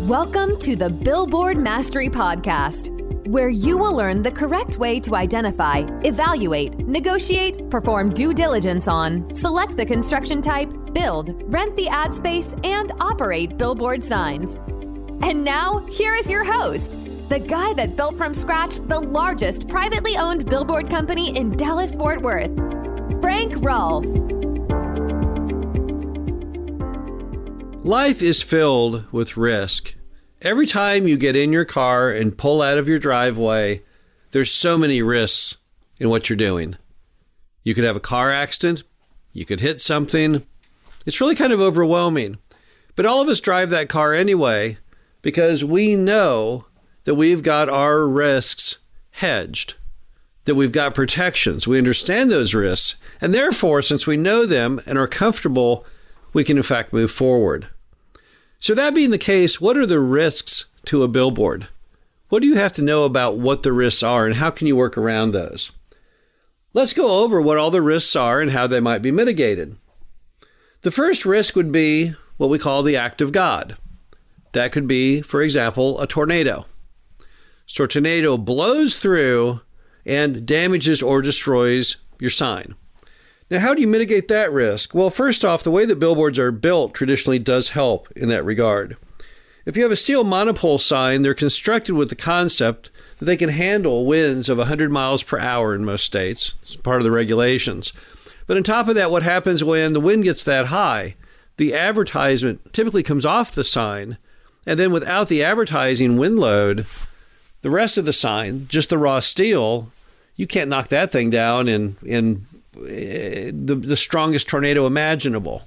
Welcome to the Billboard Mastery Podcast, where you will learn the correct way to identify, evaluate, negotiate, perform due diligence on, select the construction type, build, rent the ad space, and operate billboard signs. And now, here is your host, the guy that built from scratch the largest privately owned billboard company in Dallas-Fort Worth, Frank Rolfe. Life is filled with risk. Every time you get in your car and pull out of your driveway, there's so many risks in what you're doing. You could have a car accident. You could hit something. It's really kind of overwhelming. But all of us drive that car anyway because we know that we've got our risks hedged, that we've got protections. We understand those risks. And therefore, since we know them and are comfortable, we can in fact move forward. So that being the case, what are the risks to a billboard? What do you have to know about what the risks are and how can you work around those? Let's go over what all the risks are and how they might be mitigated. The first risk would be what we call the act of God. That could be, for example, a tornado. So a tornado blows through and damages or destroys your sign. Now, how do you mitigate that risk? Well, first off, the way that billboards are built traditionally does help in that regard. If you have a steel monopole sign, they're constructed with the concept that they can handle winds of 100 miles per hour in most states. It's part of the regulations. But on top of that, what happens when the wind gets that high? The advertisement typically comes off the sign, and then without the advertising wind load, the rest of the sign, just the raw steel, you can't knock that thing down in the strongest tornado imaginable.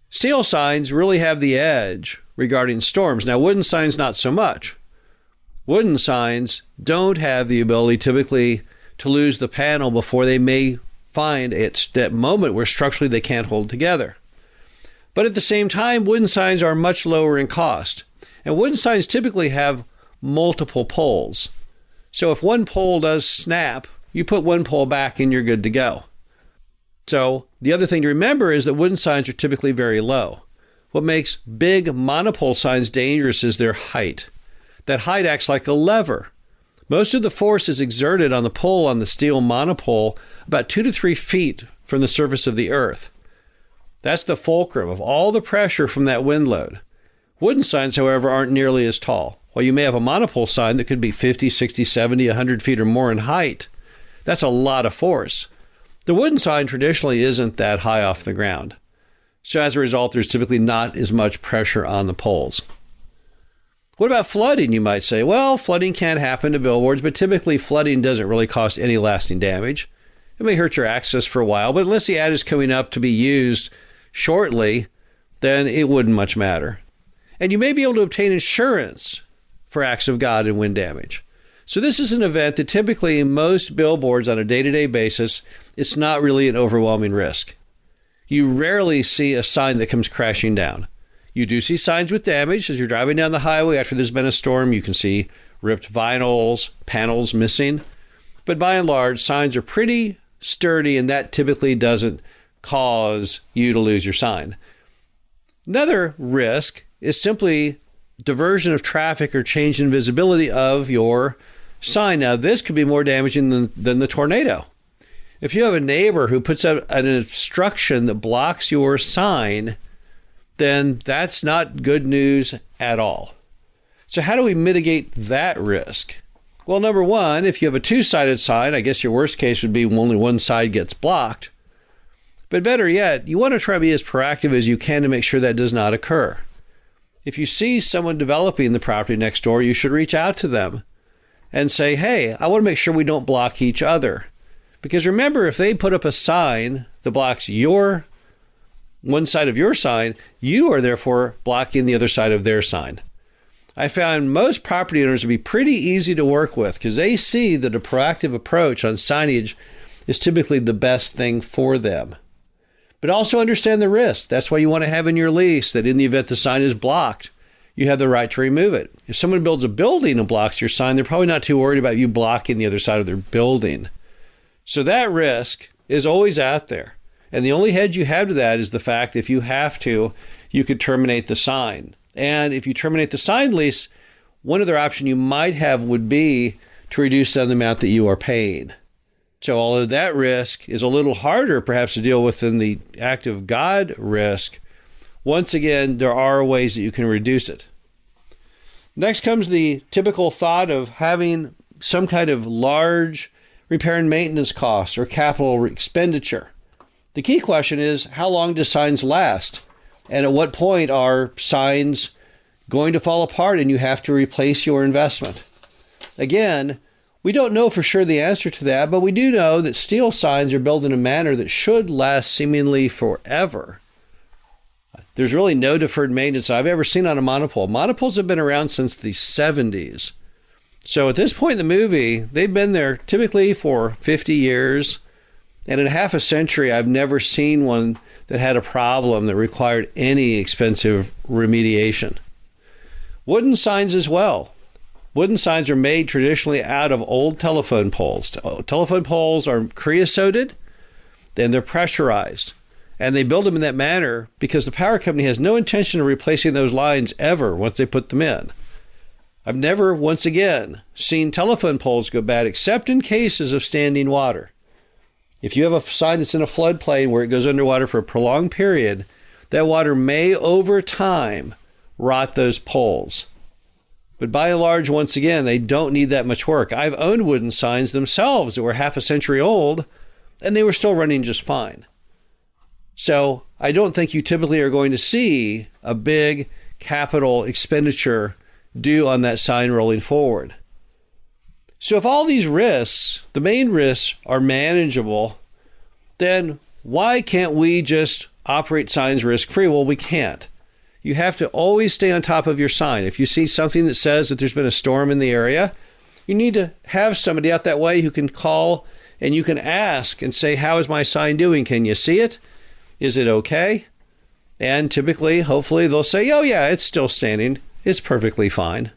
Steel signs really have the edge regarding storms. Now, wooden signs, not so much. Wooden signs don't have the ability typically to lose the panel before they may find it's that moment where structurally they can't hold together. But at the same time, wooden signs are much lower in cost. And wooden signs typically have multiple poles. So if one pole does snap, you put one pole back and you're good to go. So the other thing to remember is that wooden signs are typically very low. What makes big monopole signs dangerous is their height. That height acts like a lever. Most of the force is exerted on the pole on the steel monopole about 2 to 3 feet from the surface of the earth. That's the fulcrum of all the pressure from that wind load. Wooden signs, however, aren't nearly as tall. While you may have a monopole sign that could be 50, 60, 70, 100 feet or more in height, that's a lot of force. The wooden sign traditionally isn't that high off the ground. So as a result, there's typically not as much pressure on the poles. What about flooding, you might say? Well, flooding can happen to billboards, but typically flooding doesn't really cause any lasting damage. It may hurt your access for a while, but unless the ad is coming up to be used shortly, then it wouldn't much matter. And you may be able to obtain insurance for acts of God and wind damage. So this is an event that typically in most billboards on a day-to-day basis, it's not really an overwhelming risk. You rarely see a sign that comes crashing down. You do see signs with damage as you're driving down the highway after there's been a storm. You can see ripped vinyls, panels missing. But by and large, signs are pretty sturdy, and that typically doesn't cause you to lose your sign. Another risk is simply diversion of traffic or change in visibility of your sign. Now, this could be more damaging than the tornado. If you have a neighbor who puts up an obstruction that blocks your sign, then that's not good news at all. So how do we mitigate that risk? Well, number one, if you have a two-sided sign, I guess your worst case would be only one side gets blocked. But better yet, you want to try to be as proactive as you can to make sure that does not occur. If you see someone developing the property next door, you should reach out to them and say, hey, I want to make sure we don't block each other. Because remember, if they put up a sign that blocks your one side of your sign, you are therefore blocking the other side of their sign. I found most property owners to be pretty easy to work with because they see that a proactive approach on signage is typically the best thing for them. But also understand the risk. That's why you want to have in your lease that in the event the sign is blocked, you have the right to remove it. If someone builds a building and blocks your sign, they're probably not too worried about you blocking the other side of their building. So that risk is always out there. And the only hedge you have to that is the fact that if you have to, you could terminate the sign. And if you terminate the signed lease, one other option you might have would be to reduce the amount that you are paying. So although that risk is a little harder perhaps to deal with than the act of God risk, once again, there are ways that you can reduce it. Next comes the typical thought of having some kind of large repair and maintenance costs or capital expenditure. The key question is, how long do signs last? And at what point are signs going to fall apart and you have to replace your investment? Again, we don't know for sure the answer to that, but we do know that steel signs are built in a manner that should last seemingly forever. There's really no deferred maintenance I've ever seen on a monopole. Monopoles have been around since the 70s. So at this point in the movie, they've been there typically for 50 years. And in half a century, I've never seen one that had a problem that required any expensive remediation. Wooden signs as well. Wooden signs are made traditionally out of old telephone poles. Telephone poles are creosoted, then they're pressurized. And they build them in that manner because the power company has no intention of replacing those lines ever once they put them in. I've never, once again, seen telephone poles go bad except in cases of standing water. If you have a sign that's in a floodplain where it goes underwater for a prolonged period, that water may, over time, rot those poles. But by and large, once again, they don't need that much work. I've owned wooden signs themselves that were half a century old, and they were still running just fine. So I don't think you typically are going to see a big capital expenditure due on that sign rolling forward. So if all these risks, the main risks, are manageable, then why can't we just operate signs risk-free? Well, we can't. You have to always stay on top of your sign. If you see something that says that there's been a storm in the area, you need to have somebody out that way who can call and you can ask and say, how is my sign doing? Can you see it? Is it okay? And typically, hopefully, they'll say, oh yeah, it's still standing. It's perfectly fine.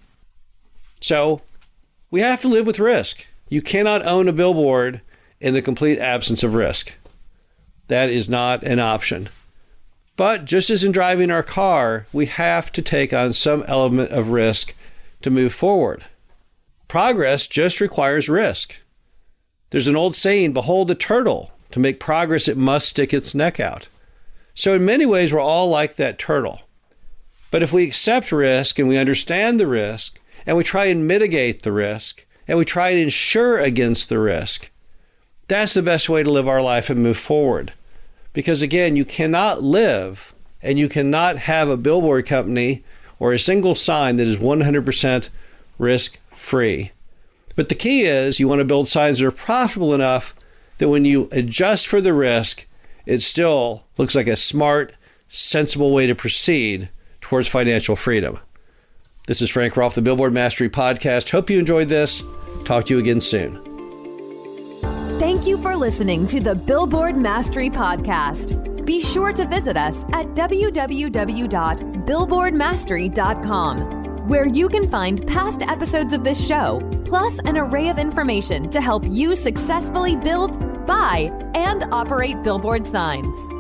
So we have to live with risk. You cannot own a billboard in the complete absence of risk. That is not an option. But just as in driving our car, we have to take on some element of risk to move forward. Progress just requires risk. There's an old saying, behold the turtle. To make progress, it must stick its neck out. So in many ways, we're all like that turtle. But if we accept risk and we understand the risk, and we try and mitigate the risk, and we try and insure against the risk, that's the best way to live our life and move forward. Because again, you cannot live and you cannot have a billboard company or a single sign that is 100% risk-free. But the key is you want to build signs that are profitable enough that when you adjust for the risk, it still looks like a smart, sensible way to proceed towards financial freedom. This is Frank Rolfe, the Billboard Mastery Podcast. Hope you enjoyed this. Talk to you again soon. Thank you for listening to the Billboard Mastery Podcast. Be sure to visit us at www.billboardmastery.com, where you can find past episodes of this show, plus an array of information to help you successfully build, buy, and operate billboard signs.